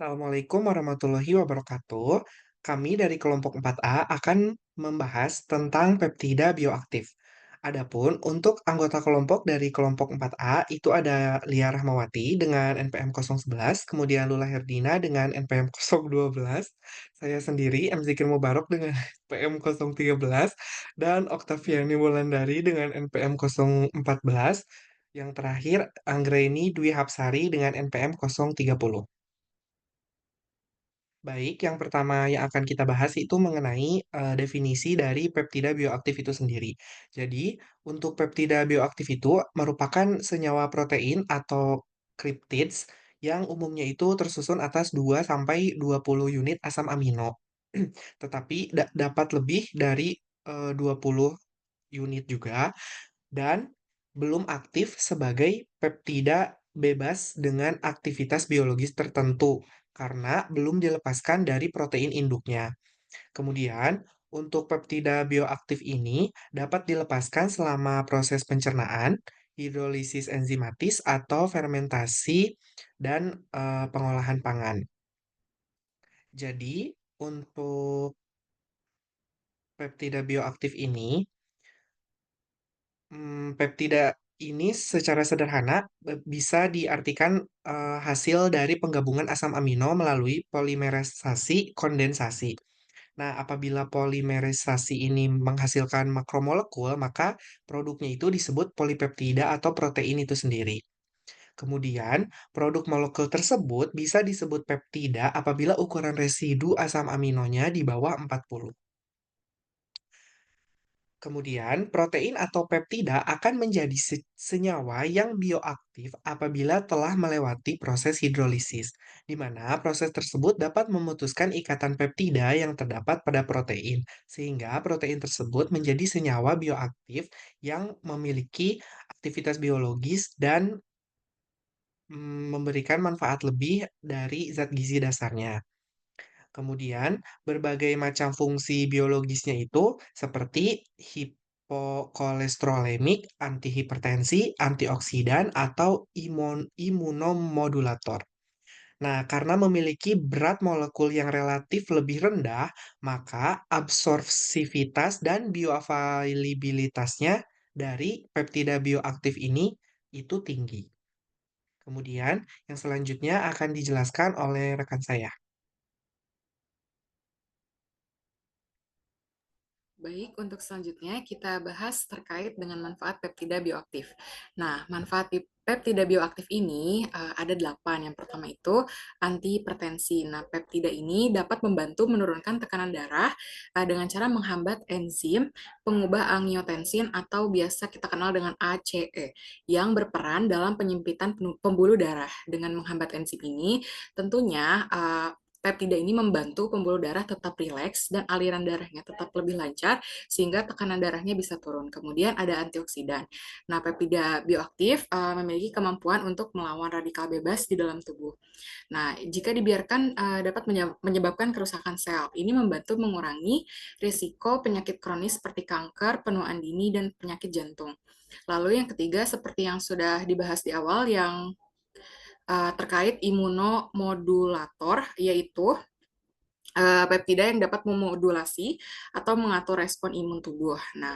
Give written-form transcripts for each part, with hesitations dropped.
Assalamualaikum warahmatullahi wabarakatuh. Kami dari kelompok 4A akan membahas tentang peptida bioaktif. Adapun untuk anggota kelompok dari kelompok 4A itu ada Lia Rahmawati dengan NPM 011, kemudian Lula Herdina dengan NPM 012, saya sendiri M. Zikir Mubarok dengan NPM 013, dan Oktaviani Wulandari dengan NPM 014, yang terakhir Anggreni Dwi Hapsari dengan NPM 030. Baik, yang pertama yang akan kita bahas itu mengenai definisi dari peptida bioaktif itu sendiri. Jadi, untuk peptida bioaktif itu merupakan senyawa protein atau cryptids yang umumnya itu tersusun atas 2 sampai 20 unit asam amino. Tetapi dapat lebih dari 20 unit juga dan belum aktif sebagai peptida bebas dengan aktivitas biologis tertentu karena belum dilepaskan dari protein induknya. Kemudian, untuk peptida bioaktif ini dapat dilepaskan selama proses pencernaan, hidrolisis enzimatis atau fermentasi dan pengolahan pangan. Jadi, untuk peptida bioaktif ini peptida ini secara sederhana bisa diartikan, hasil dari penggabungan asam amino melalui polimerisasi kondensasi. Nah, apabila polimerisasi ini menghasilkan makromolekul, maka produknya itu disebut polipeptida atau protein itu sendiri. Kemudian, produk molekul tersebut bisa disebut peptida apabila ukuran residu asam aminonya di bawah 40. Kemudian, protein atau peptida akan menjadi senyawa yang bioaktif apabila telah melewati proses hidrolisis, di mana proses tersebut dapat memutuskan ikatan peptida yang terdapat pada protein, sehingga protein tersebut menjadi senyawa bioaktif yang memiliki aktivitas biologis dan memberikan manfaat lebih dari zat gizi dasarnya. Kemudian, berbagai macam fungsi biologisnya itu seperti hipokolesterolemik, antihipertensi, antioksidan, atau imunomodulator. Nah, karena memiliki berat molekul yang relatif lebih rendah, maka absorpsivitas dan bioavailabilitasnya dari peptida bioaktif ini itu tinggi. Kemudian, yang selanjutnya akan dijelaskan oleh rekan saya. Baik, untuk selanjutnya kita bahas terkait dengan manfaat peptida bioaktif. Nah, manfaat peptida bioaktif ini ada 8. Yang pertama itu antihipertensi. Nah, peptida ini dapat membantu menurunkan tekanan darah dengan cara menghambat enzim pengubah angiotensin atau biasa kita kenal dengan ACE yang berperan dalam penyempitan pembuluh darah. Dengan menghambat enzim ini, tentunya peptida ini membantu pembuluh darah tetap rileks dan aliran darahnya tetap lebih lancar sehingga tekanan darahnya bisa turun. Kemudian ada antioksidan. Nah, peptida bioaktif memiliki kemampuan untuk melawan radikal bebas di dalam tubuh. Nah, jika dibiarkan dapat menyebabkan kerusakan sel. Ini membantu mengurangi risiko penyakit kronis seperti kanker, penuaan dini, dan penyakit jantung. Lalu yang ketiga, seperti yang sudah dibahas di awal, yang terkait imunomodulator, yaitu peptida yang dapat memodulasi atau mengatur respon imun tubuh. Nah,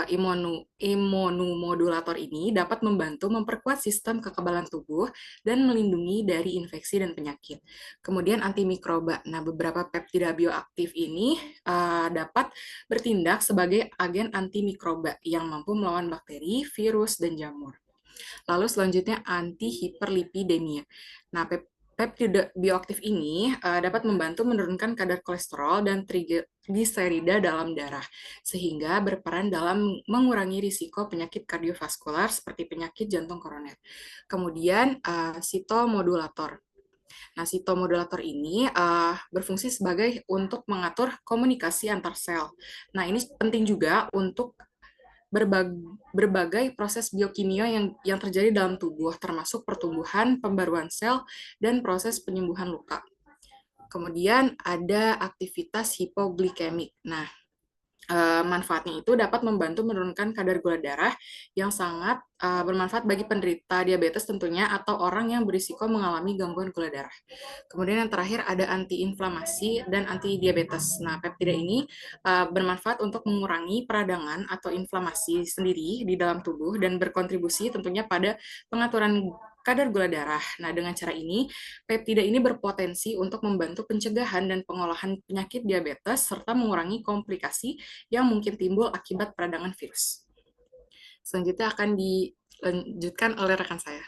imunomodulator ini dapat membantu memperkuat sistem kekebalan tubuh dan melindungi dari infeksi dan penyakit. Kemudian antimikroba. Nah, beberapa peptida bioaktif ini dapat bertindak sebagai agen antimikroba yang mampu melawan bakteri, virus, dan jamur. Lalu selanjutnya antihiperlipidemia. Nah, peptida bioaktif ini dapat membantu menurunkan kadar kolesterol dan trigliserida dalam darah, sehingga berperan dalam mengurangi risiko penyakit kardiovaskular seperti penyakit jantung koroner. Kemudian sitomodulator. Nah, sitomodulator ini berfungsi sebagai untuk mengatur komunikasi antar sel. Nah, ini penting juga untuk berbagai proses biokimia yang terjadi dalam tubuh, termasuk pertumbuhan, pembaruan sel, dan proses penyembuhan luka. Kemudian ada aktivitas hipoglikemik. Nah, Manfaatnya itu dapat membantu menurunkan kadar gula darah yang sangat bermanfaat bagi penderita diabetes tentunya atau orang yang berisiko mengalami gangguan gula darah. Kemudian yang terakhir ada antiinflamasi dan anti diabetes. Nah, peptida ini bermanfaat untuk mengurangi peradangan atau inflamasi sendiri di dalam tubuh dan berkontribusi tentunya pada pengaturan kadar gula darah. Nah, dengan cara ini, peptida ini berpotensi untuk membantu pencegahan dan pengolahan penyakit diabetes serta mengurangi komplikasi yang mungkin timbul akibat peradangan virus. Selanjutnya akan dilanjutkan oleh rekan saya.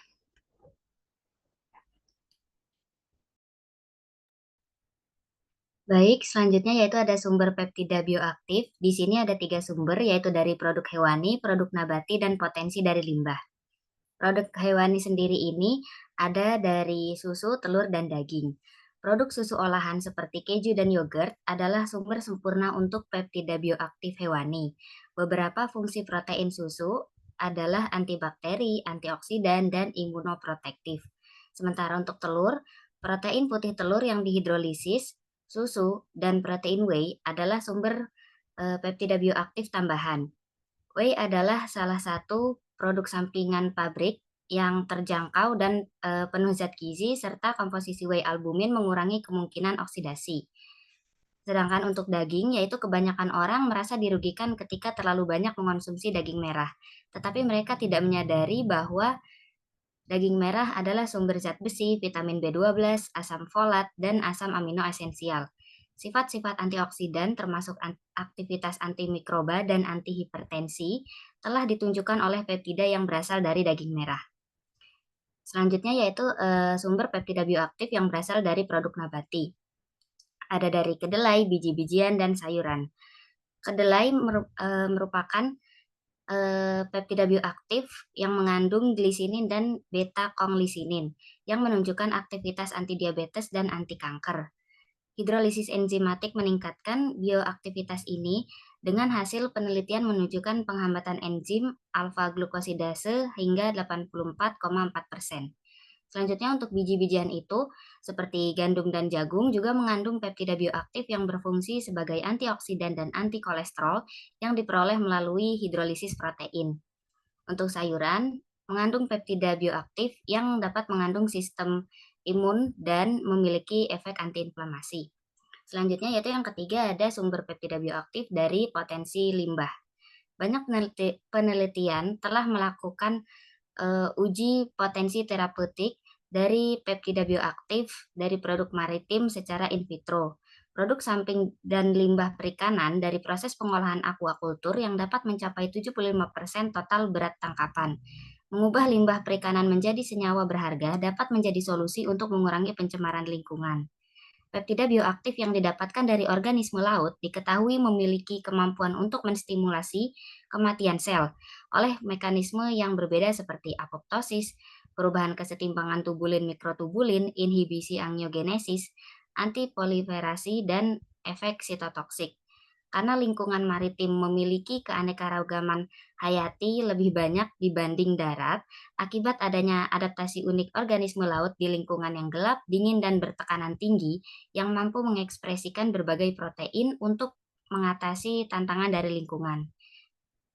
Baik, selanjutnya yaitu ada sumber peptida bioaktif. Di sini ada tiga sumber, yaitu dari produk hewani, produk nabati, dan potensi dari limbah. Produk hewani sendiri ini ada dari susu, telur, dan daging. Produk susu olahan seperti keju dan yogurt adalah sumber sempurna untuk peptida bioaktif hewani. Beberapa fungsi protein susu adalah antibakteri, antioksidan, dan imunoprotektif. Sementara untuk telur, protein putih telur yang dihidrolisis, susu, dan protein whey adalah sumber peptida bioaktif tambahan. Whey adalah salah satu produk sampingan pabrik yang terjangkau dan penuh zat gizi serta komposisi whey albumin mengurangi kemungkinan oksidasi. Sedangkan untuk daging, yaitu kebanyakan orang merasa dirugikan ketika terlalu banyak mengonsumsi daging merah. Tetapi mereka tidak menyadari bahwa daging merah adalah sumber zat besi, vitamin B12, asam folat, dan asam amino esensial. Sifat-sifat antioksidan termasuk aktivitas antimikroba dan antihipertensi telah ditunjukkan oleh peptida yang berasal dari daging merah. Selanjutnya yaitu sumber peptida bioaktif yang berasal dari produk nabati. Ada dari kedelai, biji-bijian, dan sayuran. Kedelai merupakan peptida bioaktif yang mengandung glisinin dan beta-konglisinin yang menunjukkan aktivitas antidiabetes dan anti kanker. Hidrolisis enzimatik meningkatkan bioaktivitas ini dengan hasil penelitian menunjukkan penghambatan enzim alfa-glukosidase hingga 84,4%. Selanjutnya untuk biji-bijian itu, seperti gandum dan jagung juga mengandung peptida bioaktif yang berfungsi sebagai antioksidan dan anti kolesterol yang diperoleh melalui hidrolisis protein. Untuk sayuran, mengandung peptida bioaktif yang dapat mengandung sistem imun dan memiliki efek antiinflamasi. Selanjutnya yaitu yang ketiga ada sumber peptida bioaktif dari potensi limbah. Banyak penelitian telah melakukan uji potensi terapeutik dari peptida bioaktif dari produk maritim secara in vitro. Produk samping dan limbah perikanan dari proses pengolahan akuakultur yang dapat mencapai 75% total berat tangkapan. Mengubah limbah perikanan menjadi senyawa berharga dapat menjadi solusi untuk mengurangi pencemaran lingkungan. Peptida bioaktif yang didapatkan dari organisme laut diketahui memiliki kemampuan untuk menstimulasi kematian sel oleh mekanisme yang berbeda seperti apoptosis, perubahan kesetimbangan tubulin mikrotubulin, inhibisi angiogenesis, antiproliferasi, dan efek sitotoksik. Karena lingkungan maritim memiliki keanekaragaman hayati lebih banyak dibanding darat, akibat adanya adaptasi unik organisme laut di lingkungan yang gelap, dingin, dan bertekanan tinggi, yang mampu mengekspresikan berbagai protein untuk mengatasi tantangan dari lingkungan.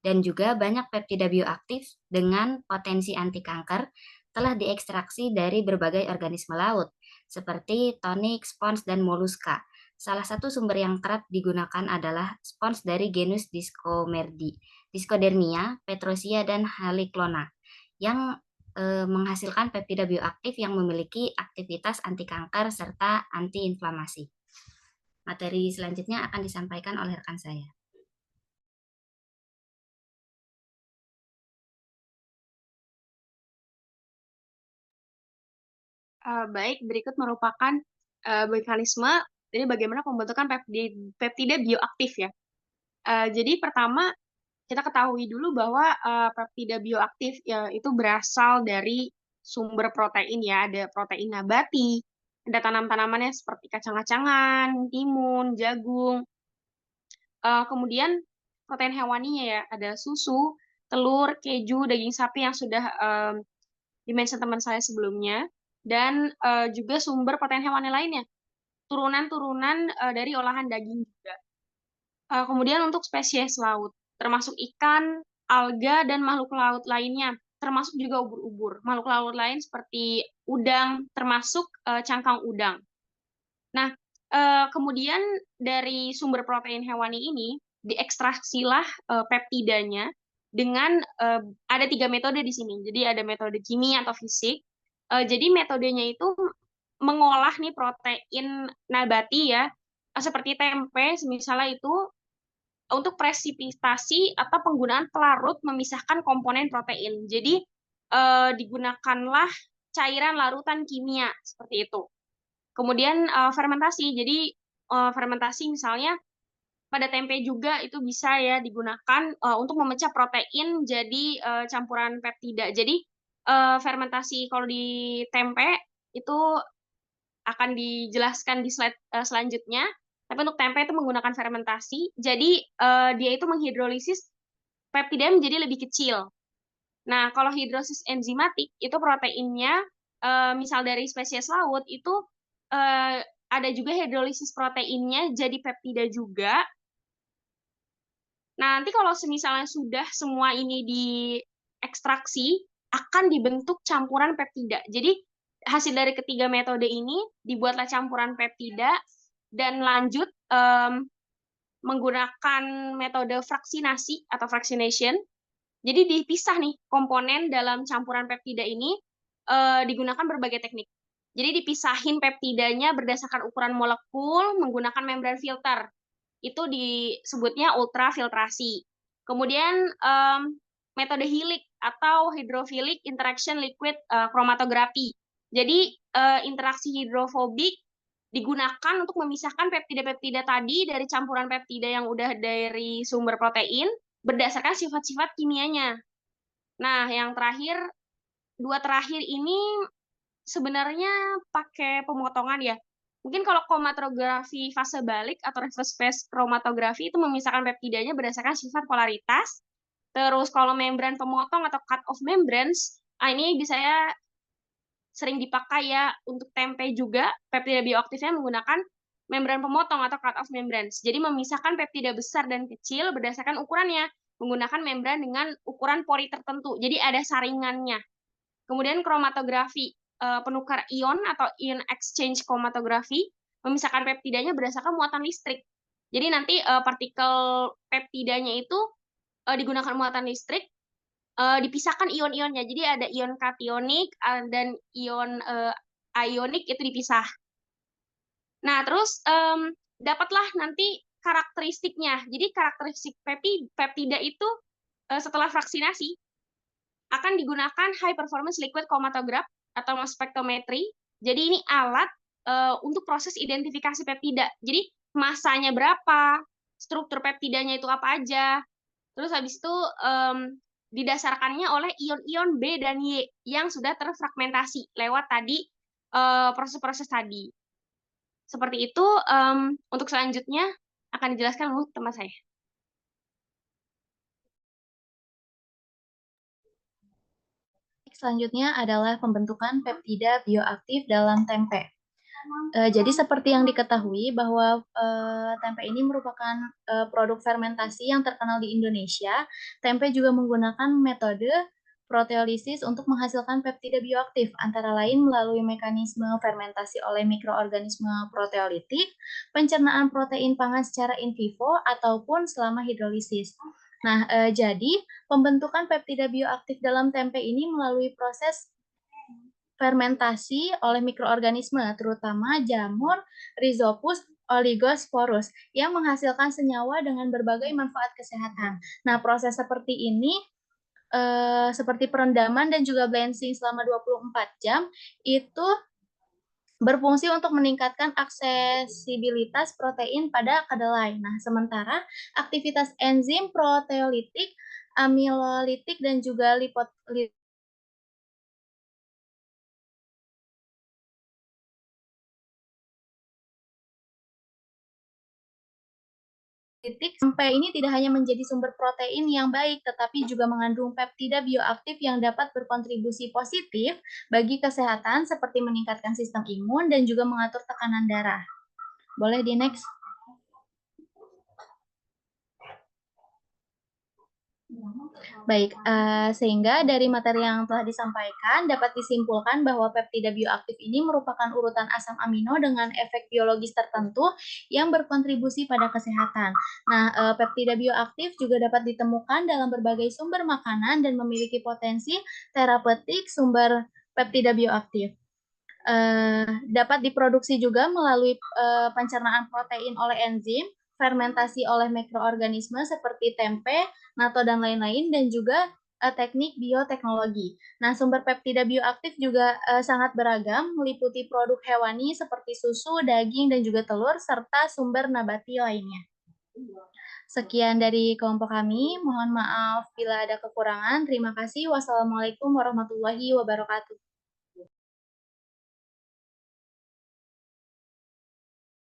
Dan juga banyak peptida bioaktif dengan potensi anti kanker telah diekstraksi dari berbagai organisme laut, seperti tonik, spons, dan moluska. Salah satu sumber yang kerap digunakan adalah spons dari genus Discodermia, Petrosia, dan Haliclona, yang menghasilkan peptida bioaktif yang memiliki aktivitas anti kanker serta antiinflamasi. Materi selanjutnya akan disampaikan oleh rekan saya. Baik, berikut merupakan mekanisme dari bagaimana pembentukan peptida bioaktif ya. Jadi pertama kita ketahui dulu bahwa peptida bioaktif ya, itu berasal dari sumber protein ya, ada protein nabati, ada tanam-tanamannya seperti kacang-kacangan, timun, jagung. Kemudian protein hewaninya ya, ada susu, telur, keju, daging sapi yang sudah dimention teman saya sebelumnya, dan juga sumber protein hewani lainnya, turunan-turunan dari olahan daging juga. Kemudian untuk spesies laut, termasuk ikan, alga, dan makhluk laut lainnya, termasuk juga ubur-ubur. Makhluk laut lain seperti udang, termasuk cangkang udang. Nah, kemudian dari sumber protein hewani ini diekstraksilah peptidanya dengan ada 3 metode di sini. Jadi ada metode kimia atau fisik. Jadi metodenya itu mengolah nih protein nabati ya, seperti tempe, misalnya itu untuk presipitasi atau penggunaan pelarut memisahkan komponen protein. Jadi digunakanlah cairan larutan kimia seperti itu. Kemudian fermentasi. Jadi fermentasi misalnya pada tempe juga itu bisa ya digunakan untuk memecah protein jadi campuran peptida. Jadi fermentasi kalau di tempe itu akan dijelaskan di slide selanjutnya. Tapi untuk tempe itu menggunakan fermentasi. Jadi dia itu menghidrolisis peptida menjadi lebih kecil. Nah, kalau hidrolisis enzimatik itu proteinnya misal dari spesies laut itu ada juga hidrolisis proteinnya jadi peptida juga. Nah, nanti kalau misalnya sudah semua ini diekstraksi, akan dibentuk campuran peptida. Jadi, hasil dari ketiga metode ini, dibuatlah campuran peptida, dan lanjut menggunakan metode fraksinasi atau fractionation. Jadi, dipisah nih komponen dalam campuran peptida ini, digunakan berbagai teknik. Jadi, dipisahin peptidanya berdasarkan ukuran molekul menggunakan membran filter. Itu disebutnya ultrafiltrasi. Kemudian metode Hillik atau hydrophilic interaction liquid chromatografi. Jadi interaksi hidrofobik digunakan untuk memisahkan peptida-peptida tadi dari campuran peptida yang udah dari sumber protein berdasarkan sifat-sifat kimianya. Nah, yang terakhir, dua terakhir ini sebenarnya pakai pemotongan ya. Mungkin kalau kromatografi fase balik atau reverse phase kromatografi itu memisahkan peptidanya berdasarkan sifat polaritas. Terus kalau membran pemotong atau cut off membranes, ini bisa ya sering dipakai ya untuk tempe juga, peptida bioaktifnya menggunakan membran pemotong atau cut off membranes. Jadi memisahkan peptida besar dan kecil berdasarkan ukurannya, menggunakan membran dengan ukuran pori tertentu. Jadi ada saringannya. Kemudian kromatografi, penukar ion atau ion exchange kromatografi, memisahkan peptidanya berdasarkan muatan listrik. Jadi nanti partikel peptidanya itu digunakan muatan listrik, dipisahkan ion-ionnya. Jadi ada ion kationik dan ion ionik itu dipisah. Nah, terus dapatlah nanti karakteristiknya. Jadi karakteristik peptida itu setelah vaksinasi akan digunakan high performance liquid chromatograph atau mass spectrometry. Jadi ini alat untuk proses identifikasi peptida. Jadi masanya berapa, struktur peptidanya itu apa aja. Terus habis itu didasarkannya oleh ion-ion B dan Y yang sudah terfragmentasi lewat tadi proses-proses tadi. Seperti itu, untuk selanjutnya akan dijelaskan oleh teman saya. Selanjutnya adalah pembentukan peptida bioaktif dalam tempe. Jadi seperti yang diketahui bahwa tempe ini merupakan produk fermentasi yang terkenal di Indonesia. Tempe juga menggunakan metode proteolisis untuk menghasilkan peptida bioaktif, antara lain melalui mekanisme fermentasi oleh mikroorganisme proteolitik, pencernaan protein pangan secara in vivo, ataupun selama hidrolisis. Nah, jadi pembentukan peptida bioaktif dalam tempe ini melalui proses fermentasi oleh mikroorganisme, terutama jamur Rhizopus oligosporus, yang menghasilkan senyawa dengan berbagai manfaat kesehatan. Nah, proses seperti ini seperti perendaman dan juga blanching selama 24 jam itu berfungsi untuk meningkatkan aksesibilitas protein pada kedelai. Nah, sementara aktivitas enzim proteolitik, amilolitik, dan juga lipolit tempe ini tidak hanya menjadi sumber protein yang baik, tetapi juga mengandung peptida bioaktif yang dapat berkontribusi positif bagi kesehatan seperti meningkatkan sistem imun dan juga mengatur tekanan darah. Boleh di next? Baik, sehingga dari materi yang telah disampaikan dapat disimpulkan bahwa peptida bioaktif ini merupakan urutan asam amino dengan efek biologis tertentu yang berkontribusi pada kesehatan. Nah, peptida bioaktif juga dapat ditemukan dalam berbagai sumber makanan dan memiliki potensi terapeutik sumber peptida bioaktif. Dapat diproduksi juga melalui pencernaan protein oleh enzim, fermentasi oleh mikroorganisme seperti tempe, natto, dan lain-lain, dan juga teknik bioteknologi. Nah, sumber peptida bioaktif juga sangat beragam, meliputi produk hewani seperti susu, daging, dan juga telur, serta sumber nabati lainnya. Sekian dari kelompok kami, mohon maaf bila ada kekurangan. Terima kasih. Wassalamualaikum warahmatullahi wabarakatuh.